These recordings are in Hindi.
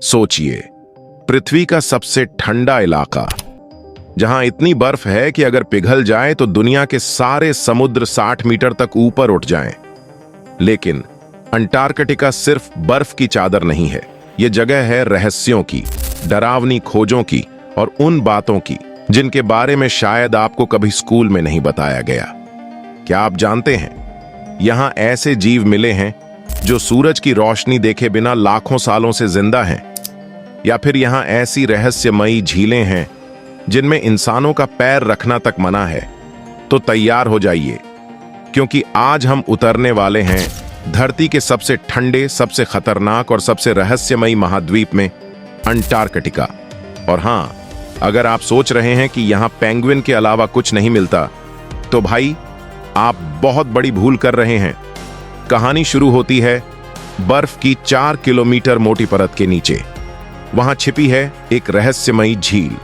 सोचिए, पृथ्वी का सबसे ठंडा इलाका, जहां इतनी बर्फ है कि अगर पिघल जाए तो दुनिया के सारे समुद्र 60 मीटर तक ऊपर उठ जाएं। लेकिन अंटार्कटिका सिर्फ बर्फ की चादर नहीं है, यह जगह है रहस्यों की, डरावनी खोजों की और उन बातों की जिनके बारे में शायद आपको कभी स्कूल में नहीं बताया गया। क्या आप जानते हैं, यहां ऐसे जीव मिले हैं जो सूरज की रोशनी देखे बिना लाखों सालों से जिंदा हैं, या फिर यहां ऐसी रहस्यमयी झीलें हैं जिनमें इंसानों का पैर रखना तक मना है। तो तैयार हो जाइए, क्योंकि आज हम उतरने वाले हैं धरती के सबसे ठंडे, सबसे खतरनाक और सबसे रहस्यमयी महाद्वीप में, अंटार्कटिका। और हां, अगर आप सोच रहे हैं कि यहां पेंगुइन के अलावा कुछ नहीं मिलता, तो भाई आप बहुत बड़ी भूल कर रहे हैं। कहानी शुरू होती है बर्फ की 4 किलोमीटर मोटी परत के नीचे। वहां छिपी है एक रहस्यमयी झील,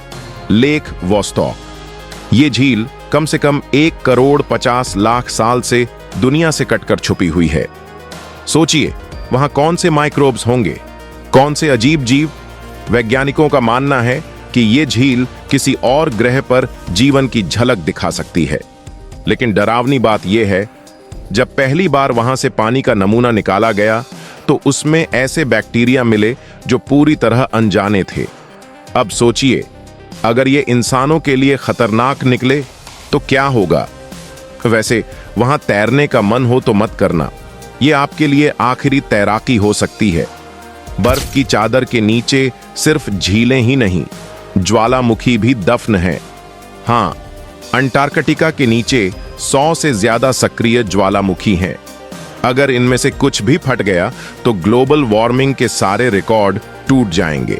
लेक वोस्टॉक। ये झील कम से कम 1,50,00,000 साल से दुनिया से कटकर छुपी हुई है। सोचिए, वहां कौन से माइक्रोब्स होंगे, कौन से अजीब जीव। वैज्ञानिकों का मानना है कि ये झील किसी और ग्रह पर जीवन की झलक दिखा सकती है। लेकिन डरावनी बात यह है, जब पहली बार वहां से पानी का नमूना निकाला गया तो उसमें ऐसे बैक्टीरिया मिले जो पूरी तरह अनजाने थे। अब सोचिए, अगर ये इंसानों के लिए खतरनाक निकले तो क्या होगा। वैसे वहां तैरने का मन हो तो मत करना, यह आपके लिए आखिरी तैराकी हो सकती है। बर्फ की चादर के नीचे सिर्फ झीलें ही नहीं, ज्वालामुखी भी दफन है। हां, अंटार्कटिका के नीचे 100 से ज्यादा सक्रिय ज्वालामुखी हैं। अगर इनमें से कुछ भी फट गया तो ग्लोबल वार्मिंग के सारे रिकॉर्ड टूट जाएंगे।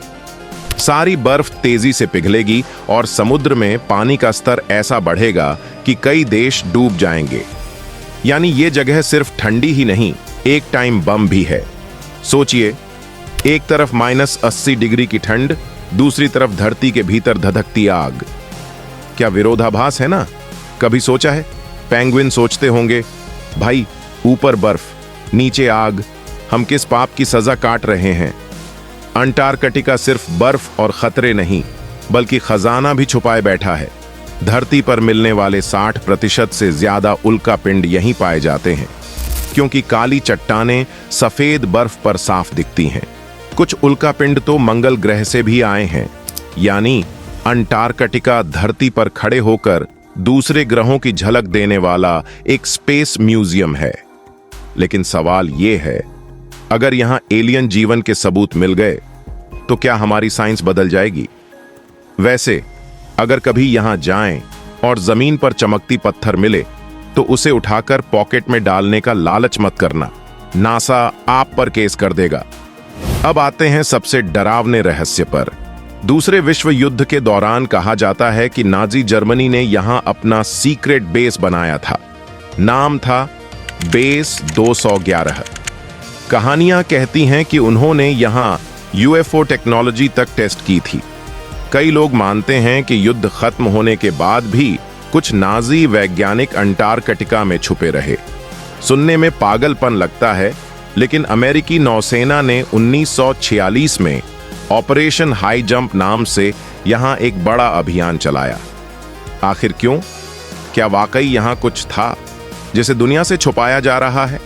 सारी बर्फ तेजी से पिघलेगी और समुद्र में पानी का स्तर ऐसा बढ़ेगा कि कई देश डूब जाएंगे। यानी ये जगह सिर्फ ठंडी ही नहीं, एक टाइम बम भी है। सोचिए, एक तरफ -80 डिग्री की ठंड, दूसरी तरफ धरती के भीतर धधकती आग। क्या विरोधाभास है ना। कभी सोचा है, पेंगुइन सोचते होंगे, भाई ऊपर बर्फ, नीचे आग, हम किस पाप की सजा काट रहे हैं। अंटार्कटिका सिर्फ बर्फ और खतरे नहीं, बल्कि खजाना भी छुपाए बैठा है। धरती पर मिलने वाले 60% से ज्यादा उल्कापिंड यहीं पाए जाते हैं, क्योंकि काली चट्टानें सफेद बर्फ पर साफ दिखती हैं। कुछ उल्कापिंड तो मंगल ग्रह से भी आए हैं। यानी अंटार्कटिका धरती पर खड़े होकर दूसरे ग्रहों की झलक देने वाला एक स्पेस म्यूजियम है। लेकिन सवाल यह है, अगर यहां एलियन जीवन के सबूत मिल गए तो क्या हमारी साइंस बदल जाएगी। वैसे अगर कभी यहां जाएं और जमीन पर चमकती पत्थर मिले तो उसे उठाकर पॉकेट में डालने का लालच मत करना, नासा आप पर केस कर देगा। अब आते हैं सबसे डरावने रहस्य पर। दूसरे विश्व युद्ध के दौरान कहा जाता है कि नाजी जर्मनी ने यहां अपना सीक्रेट बेस बनाया था। नाम था बेस 211। कहानियां कहती हैं कि उन्होंने यहां यूएफओ टेक्नोलॉजी तक टेस्ट की थी। कई लोग मानते हैं कि युद्ध खत्म होने के बाद भी कुछ नाजी वैज्ञानिक अंटार्कटिका में छुपे रहे। सुनने में पागलपन लगता है, लेकिन अमेरिकी नौसेना ने 1946 में ऑपरेशन हाई जंप नाम से यहां एक बड़ा अभियान चलाया। आखिर क्यों? क्या वाकई यहां कुछ था जिसे दुनिया से छुपाया जा रहा है?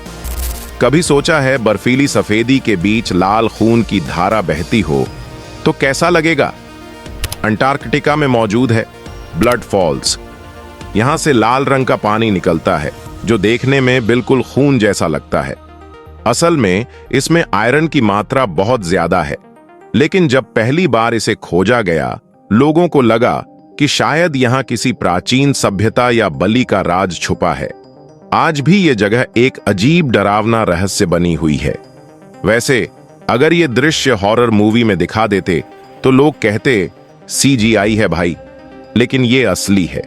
कभी सोचा है, बर्फीली सफेदी के बीच लाल खून की धारा बहती हो तो कैसा लगेगा? अंटार्कटिका में मौजूद है ब्लड फॉल्स। यहां से लाल रंग का पानी निकलता है जो देखने में बिल्कुल खून जैसा लगता है। असल में इसमें आयरन की मात्रा बहुत ज्यादा है, लेकिन जब पहली बार इसे खोजा गया, लोगों को लगा कि शायद यहां किसी प्राचीन सभ्यता या बलि का राज छुपा है। आज भी ये जगह एक अजीब डरावना रहस्य बनी हुई है। वैसे अगर ये दृश्य हॉरर मूवी में दिखा देते तो लोग कहते सीजीआई है भाई, लेकिन ये असली है।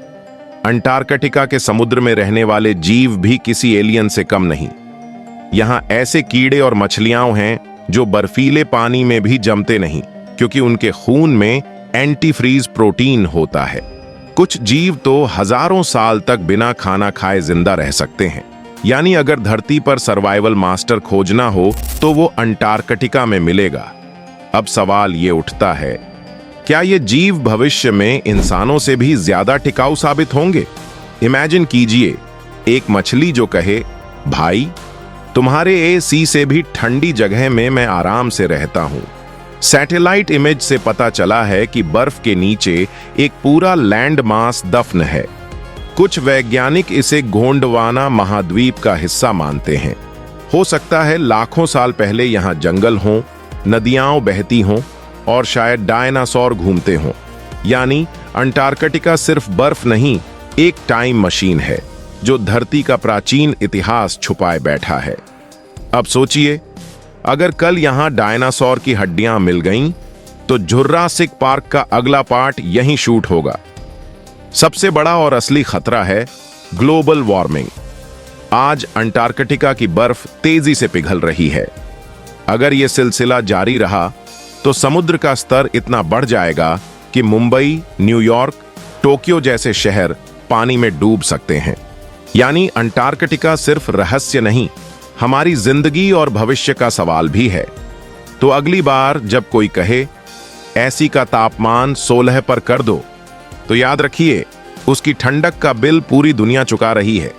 अंटार्कटिका के समुद्र में रहने वाले जीव भी किसी एलियन से कम नहीं। यहां ऐसे कीड़े और मछलियां हैं जो बर्फीले पानी में भी जमते नहीं, क्योंकि उनके खून में एंटीफ्रीज प्रोटीन होता है। कुछ जीव तो हजारों साल तक बिना खाना खाए जिंदा रह सकते हैं। यानी अगर धरती पर सर्वाइवल मास्टर खोजना हो तो वो अंटार्कटिका में मिलेगा। अब सवाल ये उठता है, क्या ये जीव भविष्य में इंसानों से भी ज्यादा टिकाऊ साबित होंगे? इमेजिन कीजिए, एक मछली जो कहे, भाई तुम्हारे एसी से भी ठंडी जगह में मैं आराम से रहता हूं। सैटेलाइट इमेज से पता चला है कि बर्फ के नीचे एक पूरा लैंड मास दफन है। कुछ वैज्ञानिक इसे गोंडवाना महाद्वीप का हिस्सा मानते हैं। हो सकता है लाखों साल पहले यहां जंगल हों, नदियां बहती हों और शायद डायनासोर घूमते हों। यानी अंटार्कटिका सिर्फ बर्फ नहीं, एक टाइम मशीन है जो धरती का प्राचीन इतिहास छुपाए बैठा है। अब सोचिए, अगर कल यहां डायनासोर की हड्डियां मिल गईं, तो जुर्रासिक पार्क का अगला पार्ट यहीं शूट होगा। सबसे बड़ा और असली खतरा है ग्लोबल वार्मिंग। आज अंटार्कटिका की बर्फ तेजी से पिघल रही है। अगर यह सिलसिला जारी रहा तो समुद्र का स्तर इतना बढ़ जाएगा कि मुंबई, न्यूयॉर्क, टोक्यो जैसे शहर पानी में डूब सकते हैं। यानी अंटार्कटिका सिर्फ रहस्य नहीं, हमारी जिंदगी और भविष्य का सवाल भी है। तो अगली बार जब कोई कहे ऐसी का तापमान 16 पर कर दो, तो याद रखिए, उसकी ठंडक का बिल पूरी दुनिया चुका रही है।